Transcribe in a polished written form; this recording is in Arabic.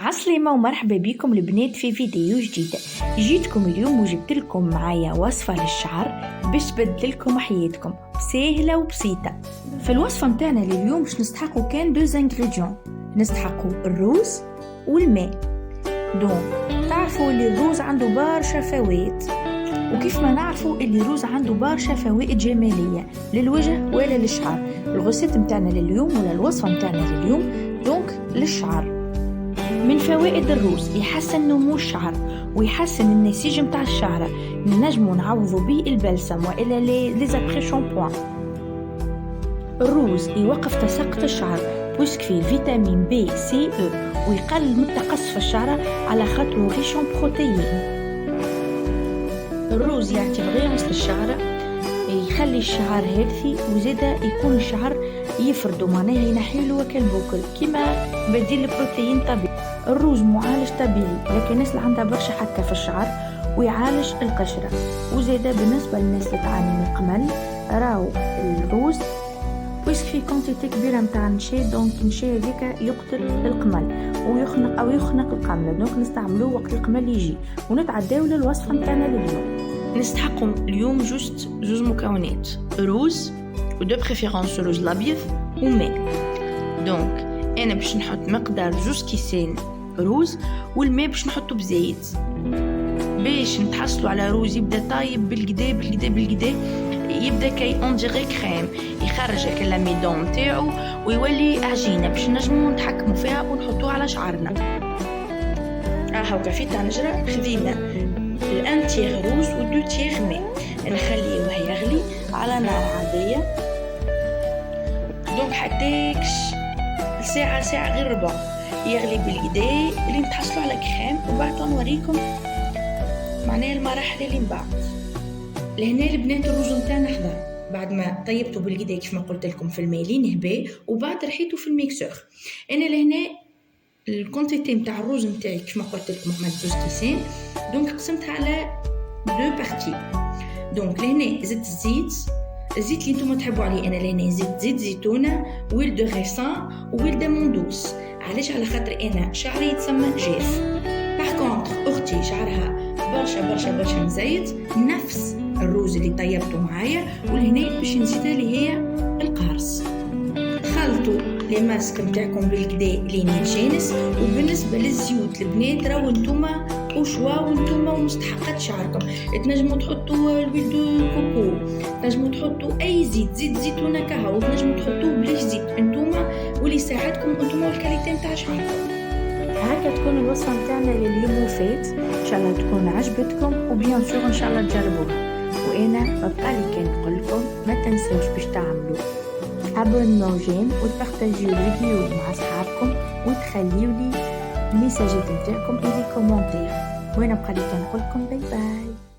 عسلامة ومرحبا بكم البنات في فيديو جديد. جيتكم اليوم وجبت لكم معايا وصفة للشعر باش تبدلكم حياتكم سهلة وبسيطة. في الوصفة متاعنا لليوم باش نستحقوا كان دوز انغريديون، نستحقوا الروز والماء. دونك تعرفوا اللي الروز عنده برشا فوائد، وكيف ما نعرفوا اللي الروز عنده برشا فوائد جمالية للوجه ولا للشعر. الغسيل متاعنا لليوم ولا الوصفة متاعنا لليوم دونك للشعر. من فوائد الروز يحسن نمو الشعر ويحسن النسيج متاع الشعر، نجمو نعوضوا به البلسم والا لي زابري شامبوان. الروز يوقف تساقط الشعر بويسك فيه فيتامين بي سي او، ويقلل من تقصف الشعر على خاطر ريش ان بروتيين. الروز يعطي غيمس للشعر، يخلي الشعر هيلثي، وزيدا يكون الشعر يفردو معناها ينحيلو كالبوكل كيما بديل البروتيين طبيعي. الروز معالج طبيعي لكن الناس اللي عندها برشا حكة في الشعر ويعالج القشرة. وزيدا بالنسبة للناس اللي تعاني من القمل راو الروز ويسك في كونتيتي كبيرة متاع نشا، دونك نشا هذيك يقتل القمل ويخنق القملة، دونك نستعملوه وقت القمل يجي. ونتعداو للوصفة متاعنا لليوم. نستحقوا اليوم جوج مكونات، روز ودو بريفيرونس الروز الابيض وماء. دونك انا باش نحط مقدار 2 كيسان روز، والماء باش نحطه بزيت باش نتحصلوا على روز يبدا طايب بالكدا يبدا كي اون ديغي كريم، يخرج اللاميدون نتاعو ويولي عجينه باش نجمو نتحكموا فيها ونحطوها على شعرنا. هاكا في طنجره خذينا الان تيغ روز و2 تيغ ماء، نخليوه يغلي على نار عاديه دونك حتى ساعة غير ربع يغلي بالكدا اللي نتحصلوا على كريم. وبعد نوريكم معناها المراحل اللي من بعد. لهنا البنات الروز نتاعنا حضر بعد ما طيبته بالكدا كيف ما قلت لكم في الماء لين هبا، وبعد رحيته في الميكسور. انا لهنا الكونتيتي نتاع الروز نتاعي كيف ما قلت لكم عملت 2 كيسان، دونك قسمتها على 2 بارتي. دونك لهنا زدت الزيت اللي نتوما تحبوا عليه. انا لهنا زيت زيتونه، ويل دو ريسان ويل دو موندوس. علاش؟ على خاطر انا شعري يتسمى جاف. باغ كونطخ اختي شعرها برشا مزيت نفس الروز اللي طيبته معايا، ولهنا باش نزيدها اللي هي القارص. خلطوا لي ماسك نتاعكم بالكدا لين يتجانس. وبالنسبه للزيوت البنات راهو نتوما وشوا وانتوما ومستحقات شعركم، تنجموا تحطوا الويل دو كوكو، تنجموا تحطوا اي زيت زيتونه كهو، تنجموا تحطوه بلاش زيت انتوما واللي يساعدكم انتوما والكاليتي نتاع شعركم. هكا تكون الوصفه نتاعنا لليوم وفات، ان شاء الله تكون عجبتكم وبيان سور ان شاء الله تجربوها. وانا ببقى لي كان نقول لكم ما تنسوش باش تعملوا ابونمون جيم وتبارطاجيو الفيديو مع اصحابكم وتخليوا لي الميساجات نتاعكم ولي كومونتير. وانا بقى لي كنقول لكم باي باي.